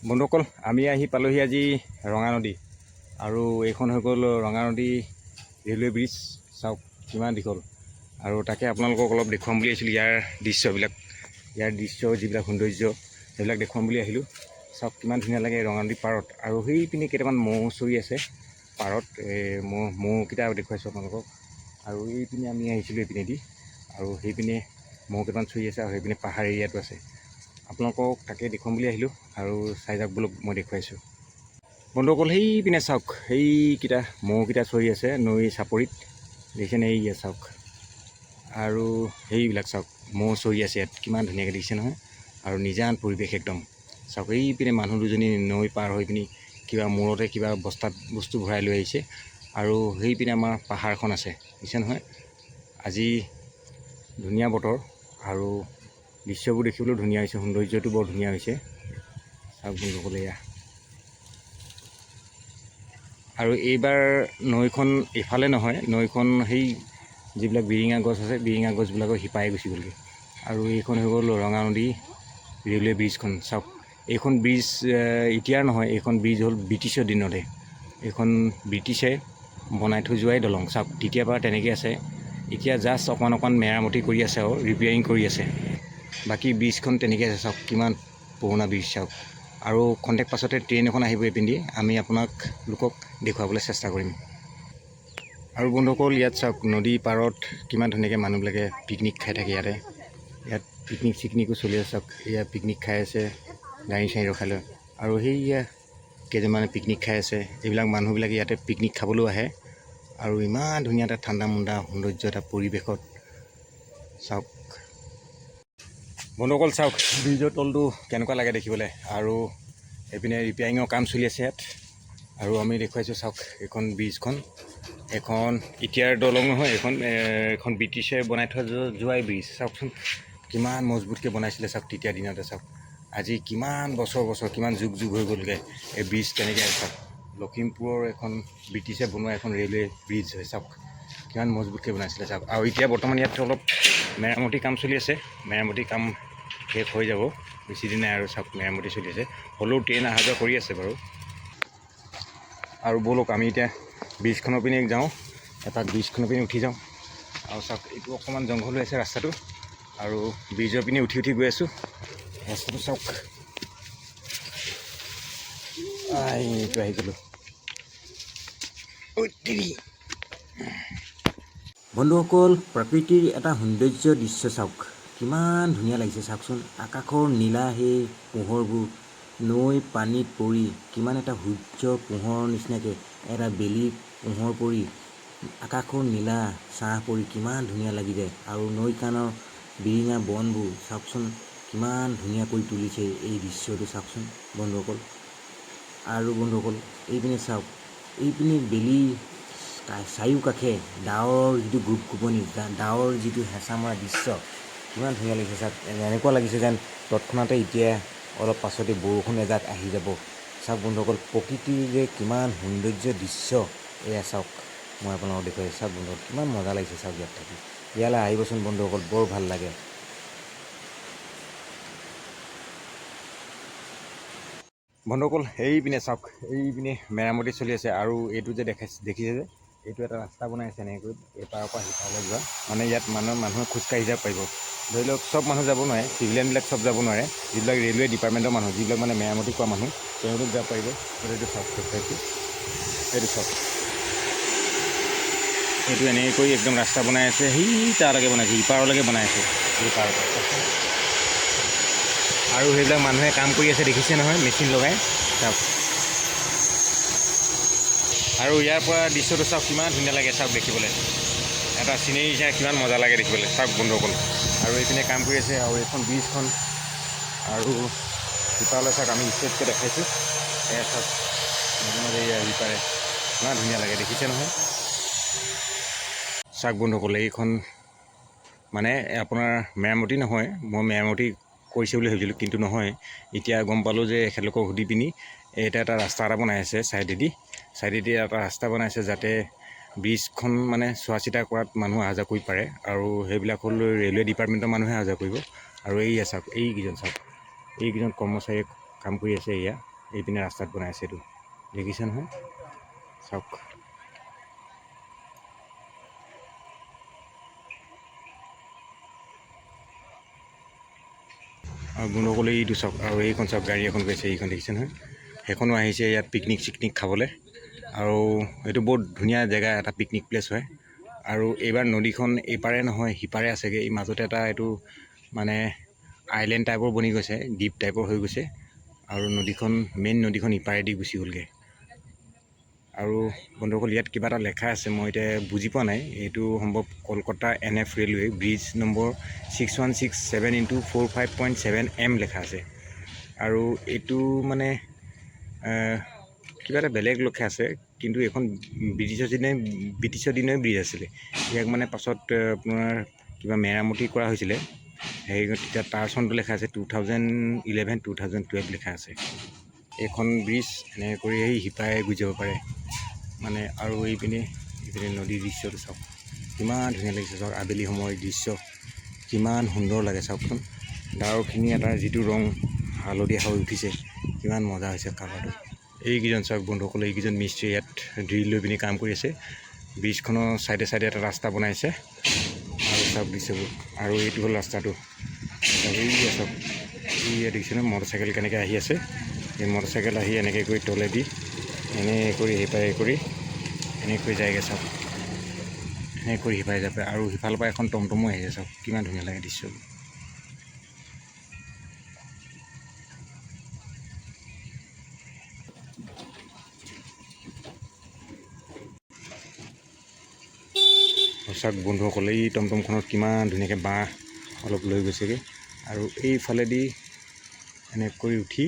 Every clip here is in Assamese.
বন্ধুসকল আমি আহি পালোহি আজি ৰঙা নদী আৰু এইখন হৈ গ'ল ৰঙা নদী ৰেলৱে ব্ৰিজ। চাওক কিমান দীঘল আৰু তাকে আপোনালোকক অলপ দেখুৱাম বুলি আহিছিলোঁ। ইয়াৰ দৃশ্য যিবিলাক সৌন্দৰ্য সেইবিলাক দেখুৱাম বুলি আহিলোঁ। চাওক কিমান ধুনীয়া লাগে ৰঙা নদী পাৰত আৰু সেইপিনে কেইটামান ম'হ চৰি আছে পাৰত। ম'হকেইটা দেখুৱাইছোঁ আপোনালোকক। আৰু এইপিনে আমি আহিছিলোঁ এইপিনেদি আৰু সেইপিনে ম'হ কেইটামান চৰি আছে আৰু সেইপিনে পাহাৰ এৰিয়াটো আছে। আপোনালোকক তাকে দেখুৱাম বুলি আহিলোঁ আৰু চাই যাওক বোলক মই দেখুৱাইছোঁ। বন্ধুসকল সেইপিনে চাওক সেইকেইটা ম'হকেইটা চৰি আছে নৈ চাপৰিত দেখিছেনে? এইয়া চাওক আৰু সেইবিলাক চাওক ম'হ চৰি আছে ইয়াত কিমান ধুনীয়াকৈ দেখিছে নহয়। আৰু নিজান পৰিৱেশ একদম। চাওক এইপিনে মানুহ দুজনী নৈ পাৰ হৈ পিনি কিবা মূৰতে কিবা বস্তু ভৰাই লৈ আহিছে আৰু সেইপিনে আমাৰ পাহাৰখন আছে দেখিছে নহয়। আজি ধুনীয়া বতৰ আৰু দৃশ্যবোৰ দেখিবলৈও ধুনীয়া হৈছে, সৌন্দৰ্যটো বৰ ধুনীয়া হৈছে। চাওক বন্ধুসকল এয়া। আৰু এইবাৰ নৈখন এইফালে নহয়, নৈখন সেই যিবিলাক বিৰিঙা গছ আছে বিৰিঙা গছবিলাকৰ শিপাই গুচি গ'লগৈ। আৰু এইখন হৈ গ'ল ৰঙা নদী ৰেলৱে ব্ৰিজখন। চাওক এইখন ব্ৰিজ এতিয়াৰ নহয়, এইখন ব্ৰিজ হ'ল ব্ৰিটিছৰ দিনতে। এইখন ব্ৰিটিছে বনাই থৈ যোৱাই দলং। চাওক তেতিয়াৰ পৰা তেনেকৈ আছে। এতিয়া জাষ্ট অকণমান মেৰামতি কৰি আছে আৰু ৰিপেয়াৰিং কৰি আছে। বাকী ব্ৰিজখন তেনেকৈ আছে। চাওক কিমান পুৰণা ব্ৰিজ চাওক। আৰু খন্তেক পাছতে ট্ৰেইন এখন আহিব এইপিনেদি, আমি আপোনালোকক দেখুৱাবলৈ চেষ্টা কৰিম। আৰু বন্ধুসকল ইয়াত চাওক নদী পাৰত কিমান ধুনীয়াকৈ মানুহবিলাকে পিকনিক খাই থাকে ইয়াত পিকনিকো চলি আছে। চাওক এয়া পিকনিক খাই আছে গাড়ী চাড়ী ৰখাই লৈ। আৰু সেইয়া কেইজনমানে পিকনিক খাই আছে। এইবিলাক মানুহবিলাকে ইয়াতে পিকনিক খাবলৈও আহে আৰু ইমান ধুনীয়া এটা ঠাণ্ডা মুণ্ডা সৌন্দৰ্য এটা পৰিৱেশত। চাওক বন্ধুসকল চাওক ব্ৰিজৰ তলটো কেনেকুৱা লাগে দেখিবলৈ। আৰু এইপিনে ৰিপেয়াৰিঙৰ কাম চলি আছে ইয়াত। আৰু আমি দেখুৱাইছোঁ চাওক এইখন ব্ৰিজখন। এখন এতিয়াৰ দলং নহয়, এখন ব্ৰিটিছে বনাই থৈ যোৱাই ব্ৰিজ। চাওকচোন কিমান মজবুতকৈ বনাইছিলে চাওক তেতিয়া দিনতে। চাওক আজি কিমান বছৰ কিমান যুগ হৈ গ'লগৈ এই ব্ৰিজ তেনেকৈ। চাওক লখিমপুৰৰ এখন ব্ৰিটিছে বনোৱা এখন ৰেলৱে ব্ৰিজ হয়। চাওক কিমান মজবুতকৈ বনাইছিলে চাওক। আৰু এতিয়া বৰ্তমান ইয়াত অলপ মেৰামতি কাম চলি আছে। মেৰামতি কাম শেষ হৈ যাব বেছি দিন নাই আৰু। চাওক মেৰামতি চলি আছে, হ'লেও ট্ৰেইন অহা যোৱা কৰি আছে বাৰু। আৰু ব'লক আমি এতিয়া ব্ৰিজখনৰ পিনে যাওঁ, এপাক ব্ৰিজখনৰ পিনে উঠি যাওঁ। আৰু চাওক এইটো অকণমান জংঘল হৈ আছে ৰাস্তাটো আৰু ব্ৰিজৰ পিনে উঠি গৈ আছোঁ। ৰাস্তাটো চাওক এইটো আহি গ'লোঁ। বন্ধুসকল প্ৰকৃতিৰ এটা সৌন্দৰ্য দৃশ্য চাওক কিমান ধুনীয়া লাগিছে। চাওকচোন আকাশৰ নীলা সেই পোহৰবোৰ নৈ পানীত পৰি কিমান এটা সূৰ্যৰ পোহৰৰ নিচিনাকৈ এটা বেলি পোহৰ পৰি আকাশৰ নীলা ছাঁ পৰি কিমান ধুনীয়া লাগি যায়। আৰু নৈ কাণৰ বিৰিঙা বনবোৰ চাওকচোন কিমান ধুনীয়া কৰি তুলিছে এই দৃশ্যটো চাওকচোন বন্ধুসকল। আৰু বন্ধুসকল এইপিনে চাওক, এইপিনে বেলি চাৰিওকাষে ডাৱৰৰ যিটো গোপগোপনি, ডাৱৰ যিটো হেঁচা মৰা দৃশ্য কিমান ধুনীয়া লাগিছে। চাওক এনেকুৱা লাগিছে যেন তৎক্ষণাতে এতিয়া অলপ পাছতে বৰষুণ এজাক আহি যাব। চাওক বন্ধুসকল প্ৰকৃতিৰ যে কিমান সৌন্দৰ্য দৃশ্য এয়া চাওক। মই আপোনালোকক দেখুৱাইছোঁ চাওক বন্ধুসকল কিমান মজা লাগিছে। চাওক ইয়াত থাকি ইয়ালৈ আহিবচোন বন্ধুসকল, বৰ ভাল লাগে। বন্ধুসকল এইপিনে চাওক এইপিনে মেৰামতি চলি আছে। আৰু এইটো যে দেখিছে যে এইটো এটা ৰাস্তা বনাই আছে এনেকৈ এপাৰৰ পৰা সিপাৰলৈ যোৱা। মানে ইয়াত মানুহে খোজকাঢ়ি যাব পাৰিব। ধৰি লওক চব মানুহ যাব নোৱাৰে, চিভিলিয়ানবিলাক চব যাব নোৱাৰে। যিবিলাক ৰেলৱে ডিপাৰ্টমেণ্টৰ মানুহ, যিবিলাক মানে মেৰামতি কৰা মানুহ তেওঁলোক যাব পাৰিব। এইটো চাওক দেখুৱাইছোঁ, এইটো চাওক এইটো এনেকৈ কৰি একদম ৰাস্তা বনাই আছে। সেই তালৈকে বনাইছে, ইপাৰলৈকে বনাই আছে এই পাৰৰ পৰা। আৰু সেইবিলাক মানুহে কাম কৰি আছে দেখিছে নহয়, মেচিন লগাই। চাওক আৰু ইয়াৰ পৰা দৃশ্যটো চাওক কিমান ধুনীয়া লাগে। চাওক দেখিবলৈ এটা চিনেৰী নিচিনা কিমান মজা লাগে দেখিবলৈ। চাওক বন্ধুসকল আৰু এইপিনে কাম কৰি আছে আৰু এইখন ব্ৰিজখন। আৰু সিপাৰলৈ চাওক আমি ষ্টেপকৈ দেখাইছোঁ। এয়া চাওক মাজে মাজে এয়া সিপাৰে কিমান ধুনীয়া লাগে দেখিছে নহয়। চাওক বন্ধুসকল এইখন মানে আপোনাৰ মেৰামতি নহয়, মই মেৰামতি কৰিছে বুলি ভাবিছিলোঁ কিন্তু নহয়। এতিয়া গম পালোঁ যে এখেতলোকক সুধি পিনি এটা ৰাস্তা এটা বনাই আছে ছাইডেদি এটা ৰাস্তা বনাইছে যাতে ব্ৰিজখন মানে চোৱা চিতা কৰাত মানুহ অহা যোৱা কৰিব পাৰে। আৰু সেইবিলাকলৈ ৰেলৱে ডিপাৰ্টমেণ্টৰ মানুহে অহা যোৱা কৰিব। আৰু এইয়া চাওক এইকেইজন কৰ্মচাৰীয়ে কাম কৰি আছে। এয়া এইপিনে ৰাস্তাত বনাইছে এইটো দেখিছে নহয় চাওক আৰু বন্ধুসকলে এইটো চাওক আৰু এইখন চাওক গাড়ী এখন গৈছে এইখন দেখিছে নহয় সেইখনো আহিছে ইয়াত পিকনিক চিকনিক খাবলৈ আৰু এইটো বহুত ধুনীয়া জেগা এটা পিকনিক প্লেচ হয় আৰু এইবাৰ নদীখন এইপাৰে নহয় সিপাৰে আছেগৈ এই মাজতে এটা এইটো মানে আইলেণ্ড টাইপৰ বনি গৈছে দ্বীপ টাইপৰ হৈ গৈছে আৰু নদীখন মেইন নদীখন ইপাৰেদি গুচি গ'লগৈ আৰু বন্ধুসকল ইয়াত কিবা এটা লেখা আছে মই এতিয়া বুজি পোৱা নাই এইটো সম্ভৱ Kolkata NF railway bridge number 6167/45.7M লেখা আছে আৰু এইটো মানে কিবা এটা বেলেগ লেখা আছে কিন্তু এখন ব্ৰিটিছৰ দিনৰে ব্ৰিজ আছিলে ইয়াক মানে পাছত আপোনাৰ কিবা মেৰামতি কৰা হৈছিলে সেই তেতিয়া তাৰ চনটো লেখা আছে 2011-2012 লেখা আছে এইখন ব্ৰিজ এনেকৈ কৰি এই সিপাৰে গুচি যাব পাৰে মানে আৰু এইপিনে নদীৰ দৃশ্যটো চাওক কিমান ধুনীয়া লাগিছে চাওক আবেলি সময়ৰ দৃশ্য কিমান সুন্দৰ লাগে চাওকচোন ডাৱৰখিনি এটা যিটো ৰং হালধীয়া হৈ উঠিছে কিমান মজা হৈছে কালাৰটো এইকেইজন চাওক বন্ধুসকলে এইকেইজন মিস্ত্ৰী ইয়াত ড্ৰিল লৈ পিনি কাম কৰি আছে ব্ৰিজখনৰ চাইডে চাইডে এটা ৰাস্তা বনাইছে আৰু চাওক দৃশ্যবোৰ আৰু এইটো হ'ল ৰাস্তাটো এই চাওক এই দেখিছে নহয় মটৰচাইকেল কেনেকৈ আহি আছে এই মটৰচাইকেল আহি এনেকৈ কৰি তলেদি এনেকৈ কৰি সিপাৰে কৰি এনেকৈ যায়গৈ চাওক এনেকৈ কৰি সিপাৰে যাব আৰু সিফালৰ পৰা এখন টমটমো আহিছে চাওক কিমান ধুনীয়া লাগে দৃশ্যবোৰ চাওক বন্ধুসকলে এই টমটমখনত কিমান ধুনীয়াকৈ বাঁহ অলপ লৈ গৈছেগৈ আৰু এইফালেদি এনেকৈ কৰি উঠি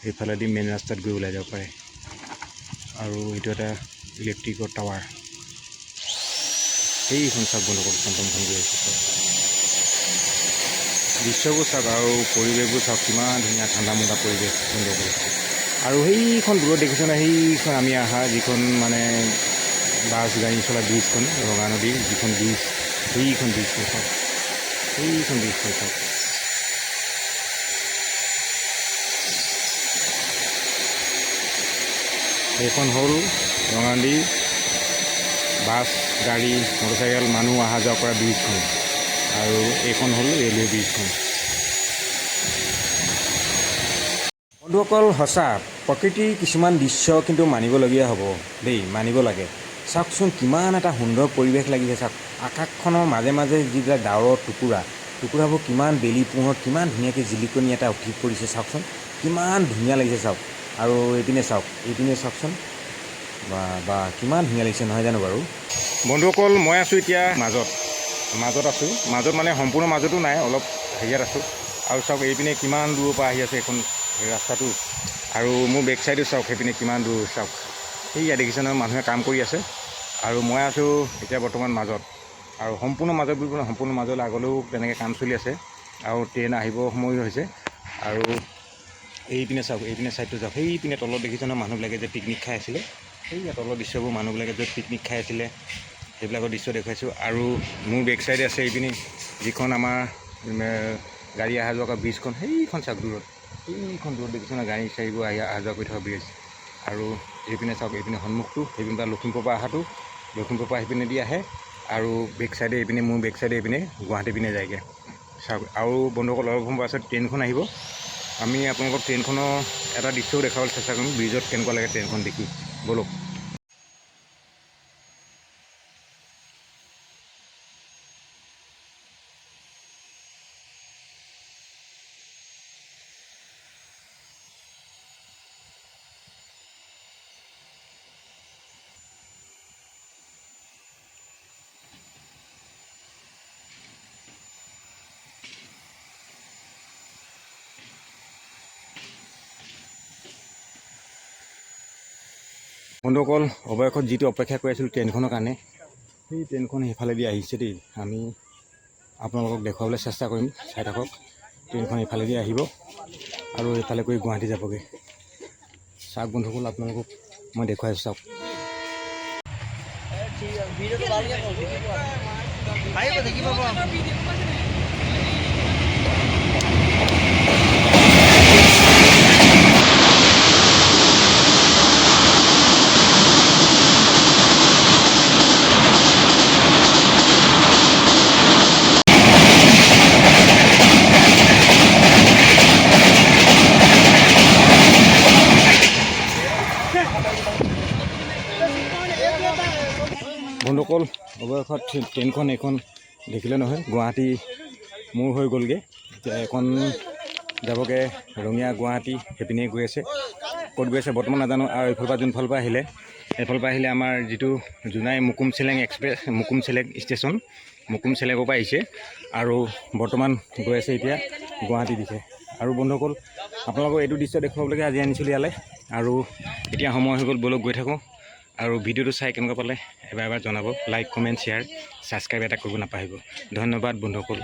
সেইফালেদি মেইন ৰাস্তাত গৈ ওলাই যাব পাৰে আৰু এইটো এটা ইলেক্ট্ৰিকৰ টাৱাৰ সেইখন চাওক বন্ধুসকল টমটমখন গৈ আছে চাওক দৃশ্যবোৰ চাওক আৰু পৰিৱেশবোৰ চাওক কিমান ধুনীয়া ঠাণ্ডা মণ্ডা পৰিৱেশ বন্ধুসকল আৰু সেইখন দূৰত দেখিছোঁ নহয় সেইখন আমি অহা যিখন মানে বাছ গাড়ী চলা ব্ৰিজখন ৰঙা নদীৰ যিখন ব্ৰিজ সেইখন ব্ৰিজখন চাওক সেইখন ব্ৰিজখন চাওক এইখন হ'ল ৰঙা নদী বাছ গাড়ী মটৰচাইকেল মানুহ অহা যোৱা কৰা ব্ৰিজখন আৰু এইখন হ'ল ৰেলৱে ব্ৰিজখন বন্ধুসকল সঁচা প্ৰকৃতিৰ কিছুমান দৃশ্য কিন্তু মানিবলগীয়া হ'ব দেই মানিব লাগে চাওকচোন কিমান এটা সুন্দৰ পৰিৱেশ লাগিছে চাওক আকাশখনৰ মাজে মাজে যিবিলাক ডাৱৰৰ টুকুৰাবোৰ কিমান বেলি পোহৰত কিমান ধুনীয়াকৈ জিলিকনি এটা উঠি পৰিছে চাওকচোন কিমান ধুনীয়া লাগিছে চাওক আৰু এইপিনে চাওকচোন বা কিমান ধুনীয়া লাগিছে নহয় জানো বাৰু বন্ধুসকল মই আছোঁ এতিয়া মাজত আছোঁ মাজত মানে সম্পূৰ্ণ মাজতো নাই অলপ হেৰিয়াত আছোঁ আৰু চাওক এইপিনে কিমান দূৰৰ পৰা আহি আছে এইখন ৰাস্তাটো আৰু মোৰ বেক চাইডো চাওক সেইপিনে কিমান দূৰ চাওক সেয়া দেখিছে নহয় মানুহে কাম কৰি আছে আৰু মই আছোঁ এতিয়া বৰ্তমান মাজত আৰু সম্পূৰ্ণ মাজত বুলি ক'লে সম্পূৰ্ণ মাজলৈ আগলৈও তেনেকৈ কাম চলি আছে আৰু ট্ৰেইন আহিব সময় হৈছে আৰু এইপিনে চাওক এইপিনে ছাইডটো চাওক সেইপিনে তলত দেখিছে নহয় মানুহবিলাকে যে পিকনিক খাই আছিলে সেইয়া তলৰ দৃশ্যবোৰ মানুহবিলাকে য'ত পিকনিক খাই আছিলে সেইবিলাকৰ দৃশ্য দেখুৱাইছোঁ আৰু মোৰ বেক চাইডে আছে এইপিনে যিখন আমাৰ গাড়ী অহা যোৱা কৰা ব্ৰিজখন সেইখন চাওক দূৰত সেইখন দূৰত দেখিছে নহয় গাড়ী চাড়ীবোৰ অহা যোৱা কৰি থকা ব্ৰিজ আৰু এইপিনে চাওক এইপিনে সন্মুখটো সেইপিনে পৰা লখিমপুৰৰ পৰা অহাটো লখিমপুৰৰ পৰা সেইপিনে দি আহে আৰু বেক চাইডে এইপিনে মোৰ বেক চাইডে এইপিনে গুৱাহাটী পিনে যায়গৈ চাওক আৰু বন্ধুসকল অলপ সময় পাছত ট্ৰেইনখন আহিব আমি আপোনালোকক ট্ৰেইনখনৰ এটা দৃশ্যও দেখাবলৈ চেষ্টা কৰিম ব্ৰিজত কেনেকুৱা লাগে ট্ৰেইনখন দেখি বলক বন্ধুসকল অৱশেষত যিটো অপেক্ষা কৰি আছিলোঁ ট্ৰেইনখনৰ কাৰণে সেই ট্ৰেইনখন সেইফালেদি আহিছে দেই আমি আপোনালোকক দেখুৱাবলৈ চেষ্টা কৰিম চাই থাকক ট্ৰেইনখন এইফালেদি আহিব আৰু এইফালে কৰি গুৱাহাটী যাবগৈ চাওক বন্ধুসকল আপোনালোকক মই দেখুৱাইছোঁ চাওক অৱশেষত ট্ৰেইনখন এইখন দেখিলে নহয়, গুৱাহাটী মূৰ হৈ গ'লগৈ। এতিয়া এখন যাবগৈ ৰঙিয়া গুৱাহাটী সেইপিনে গৈ আছে। ক'ত গৈ আছে বৰ্তমান নাজানো। আৰু এইফালৰ পৰা যোনফালৰ পৰা আহিলে আমাৰ যিটো জোনাই মুকুম চেলেং এক্সপ্ৰেছ, মুকুম চেলেং ষ্টেচন, মুকুম চেলেঙৰ পৰা আহিছে আৰু বৰ্তমান গৈ আছে এতিয়া গুৱাহাটী দিশে। আৰু বন্ধুসকল, আপোনালোকক এইটো দৃশ্য দেখুৱাবলৈকে আজি আনিছিলোঁ ইয়ালৈ। আৰু এতিয়া সময় হৈ গ'ল, বলক গৈ থাকোঁ। আৰু ভিডিঅ'টো চাই কেনেকুৱা পালে এবাৰ জনাব। লাইক, কমেণ্ট, শ্বেয়াৰ, ছাবস্ক্ৰাইব এটা কৰিব নাপাহৰিব। ধন্যবাদ বন্ধুসকল।